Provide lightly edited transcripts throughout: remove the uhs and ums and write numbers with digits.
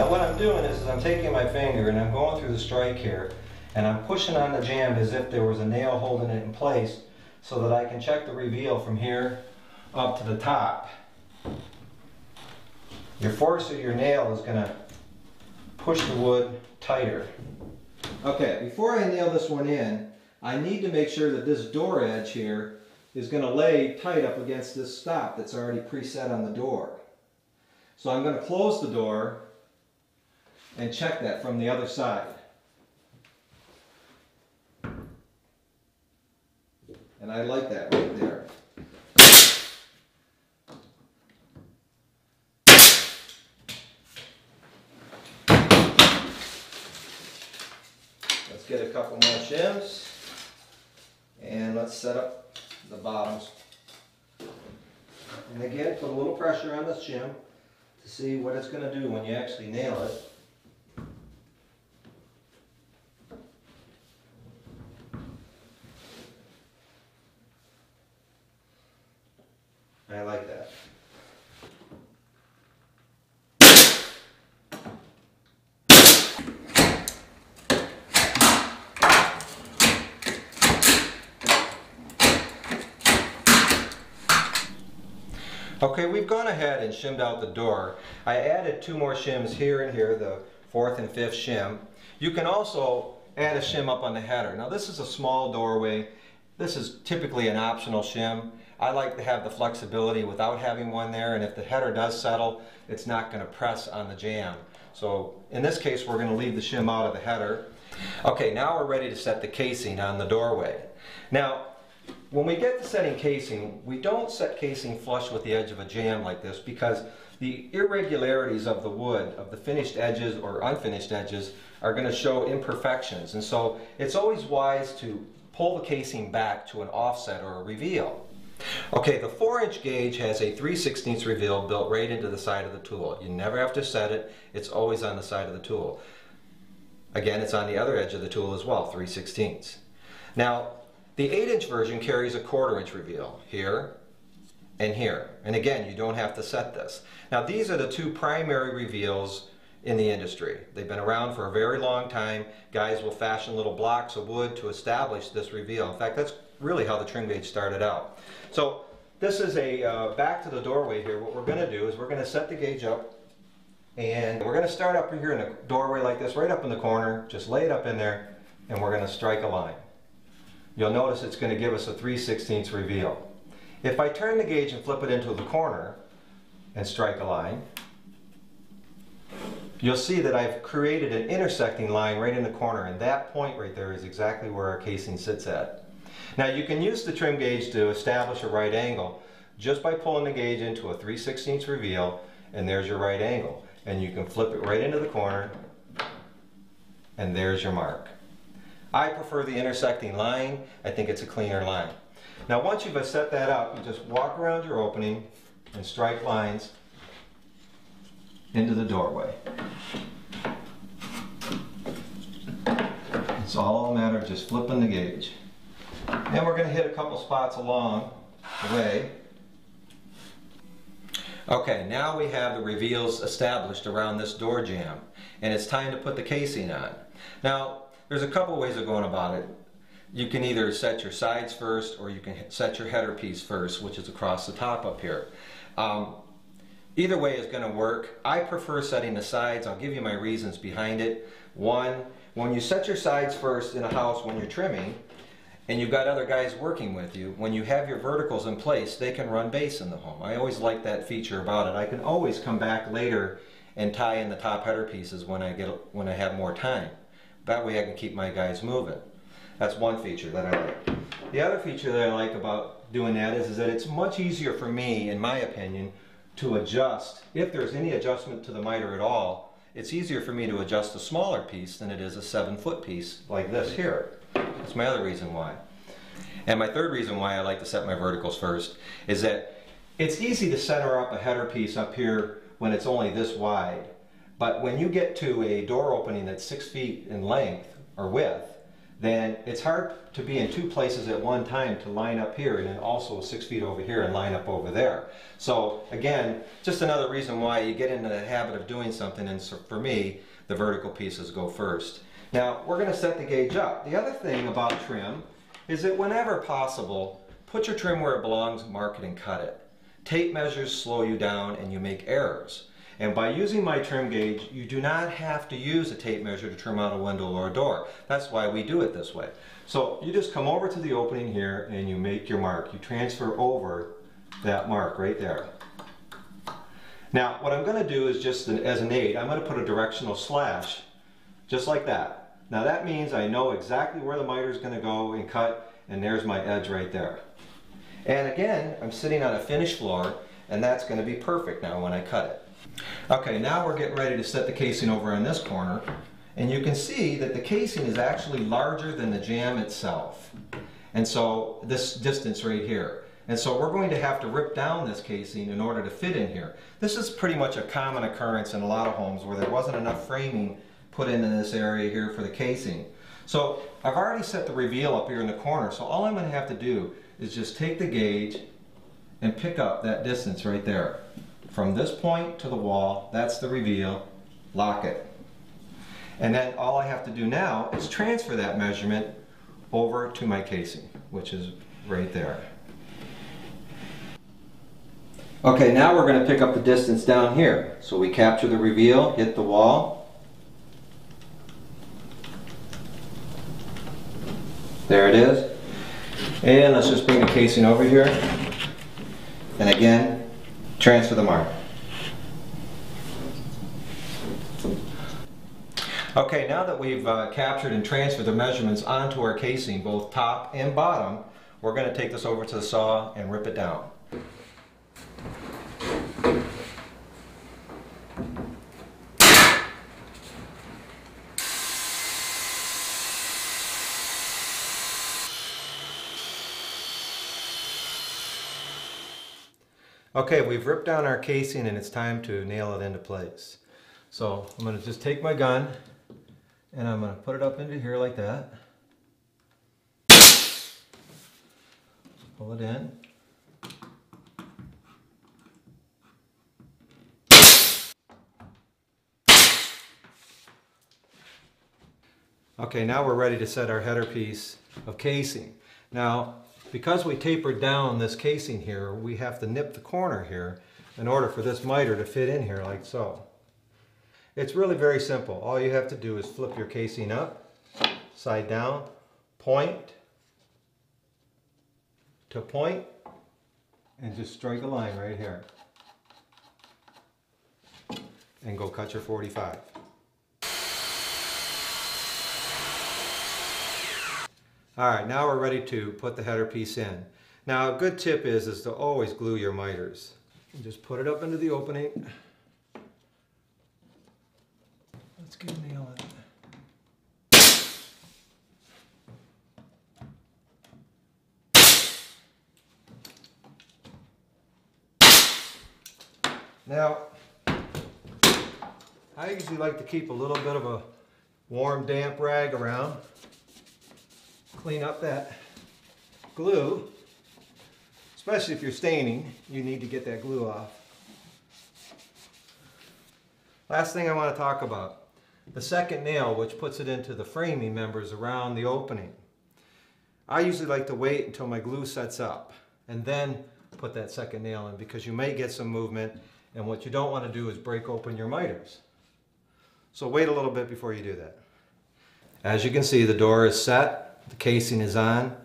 Now what I'm doing is I'm taking my finger and I'm going through the strike here, and I'm pushing on the jamb as if there was a nail holding it in place so that I can check the reveal from here up to the top. Your force of your nail is going to push the wood tighter. Okay, before I nail this one in, I need to make sure that this door edge here is going to lay tight up against this stop that's already preset on the door. So I'm going to close the door and check that from the other side. And I like that right there. Let's get a couple more shims and let's set up the bottoms. And again, put a little pressure on this shim to see what it's going to do when you actually nail it. I like that. Okay, we've gone ahead and shimmed out the door. I added 2 more shims here and here, the 4th and 5th shim. You can also add a shim up on the header. Now this is a small doorway. This is typically an optional shim. I like to have the flexibility without having one there, and if the header does settle, it's not going to press on the jamb. So in this case, we're going to leave the shim out of the header. Okay, now we're ready to set the casing on the doorway. Now, when we get to setting casing, we don't set casing flush with the edge of a jamb like this because the irregularities of the wood, of the finished edges or unfinished edges, are going to show imperfections. And so it's always wise to pull the casing back to an offset or a reveal. Okay, the 4-inch gauge has a 3/16 reveal built right into the side of the tool. You never have to set it, it's always on the side of the tool. Again, it's on the other edge of the tool as well, 3/16. Now, the 8-inch version carries a 1/4 inch reveal here and here. And again, you don't have to set this. Now, these are the 2 primary reveals in the industry. They've been around for a very long time. Guys will fashion little blocks of wood to establish this reveal. In fact, that's really how the trim gauge started out. So this is a back to the doorway here. What we're going to do is we're going to set the gauge up, and we're going to start up here in a doorway like this, right up in the corner. Just lay it up in there, and we're going to strike a line. You'll notice it's going to give us a 3/16 reveal. If I turn the gauge and flip it into the corner and strike a line, you'll see that I've created an intersecting line right in the corner, and that point right there is exactly where our casing sits at. Now you can use the trim gauge to establish a right angle just by pulling the gauge into a 3/16 reveal, and there's your right angle. And you can flip it right into the corner, and there's your mark. I prefer the intersecting line. I think it's a cleaner line. Now once you've set that up, you just walk around your opening and strike lines into the doorway. It's all a matter of just flipping the gauge. And we're going to hit a couple spots along the way. Okay, now we have the reveals established around this door jamb, and it's time to put the casing on. Now, there's a couple ways of going about it. You can either set your sides first, or you can set your header piece first, which is across the top up here. Either way is going to work. I prefer setting the sides. I'll give you my reasons behind it. One, when you set your sides first in a house when you're trimming, and you've got other guys working with you, when you have your verticals in place, they can run base in the home. I always like that feature about it. I can always come back later and tie in the top header pieces when I have more time. That way I can keep my guys moving. That's one feature that I like. The other feature that I like about doing that is that it's much easier for me, in my opinion, to adjust. If there's any adjustment to the miter at all, it's easier for me to adjust a smaller piece than it is a 7-foot piece like this here. That's my other reason why. And my third reason why I like to set my verticals first is that it's easy to center up a header piece up here when it's only this wide. But when you get to a door opening that's 6 feet in length or width, then it's hard to be in two places at one time to line up here and then also 6 feet over here and line up over there. So again, just another reason why you get into the habit of doing something, and so for me, the vertical pieces go first. Now we're going to set the gauge up. The other thing about trim is that whenever possible, put your trim where it belongs, mark it and cut it. Tape measures slow you down and you make errors. And by using my trim gauge, you do not have to use a tape measure to trim out a window or a door. That's why we do it this way. So you just come over to the opening here and you make your mark. You transfer over that mark right there. Now what I'm going to do is just as an aid, I'm going to put a directional slash just like that. Now that means I know exactly where the miter is going to go and cut, and there's my edge right there. And again, I'm sitting on a finished floor, and that's going to be perfect now when I cut it. Okay, now we're getting ready to set the casing over on this corner, and you can see that the casing is actually larger than the jamb itself. And so this distance right here. And so we're going to have to rip down this casing in order to fit in here. This is pretty much a common occurrence in a lot of homes where there wasn't enough framing put into this area here for the casing. So I've already set the reveal up here in the corner, so all I'm going to have to do is just take the gauge and pick up that distance right there. From this point to the wall, that's the reveal, lock it. And then all I have to do now is transfer that measurement over to my casing, which is right there. Okay, now we're going to pick up the distance down here. So we capture the reveal, hit the wall. There it is. And let's just bring the casing over here. And again, transfer the mark. Okay, now that we've captured and transferred the measurements onto our casing, both top and bottom, we're going to take this over to the saw and rip it down. Okay, we've ripped down our casing and it's time to nail it into place. So I'm going to just take my gun and I'm going to put it up into here like that. Pull it in. Okay, now we're ready to set our header piece of casing. Now, because we tapered down this casing here, we have to nip the corner here in order for this miter to fit in here like so. It's really very simple. All you have to do is flip your casing up, side down, point to point, and just strike a line right here. And go cut your 45. Alright, now we're ready to put the header piece in. Now a good tip is to always glue your miters. And just put it up into the opening. Let's get a nail in it. Now, I usually like to keep a little bit of a warm, damp rag around. Clean up that glue, especially if you're staining, you need to get that glue off. Last thing I want to talk about, the second nail, which puts it into the framing members around the opening. I usually like to wait until my glue sets up and then put that second nail in, because you may get some movement, and what you don't want to do is break open your miters. So wait a little bit before you do that. As you can see, the door is set. The casing is on.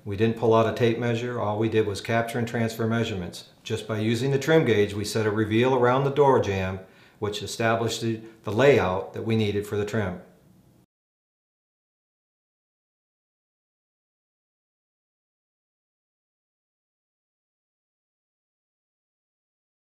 We didn't pull out a tape measure. All we did was capture and transfer measurements. Just by using the trim gauge, we set a reveal around the door jamb, which established the layout that we needed for the trim.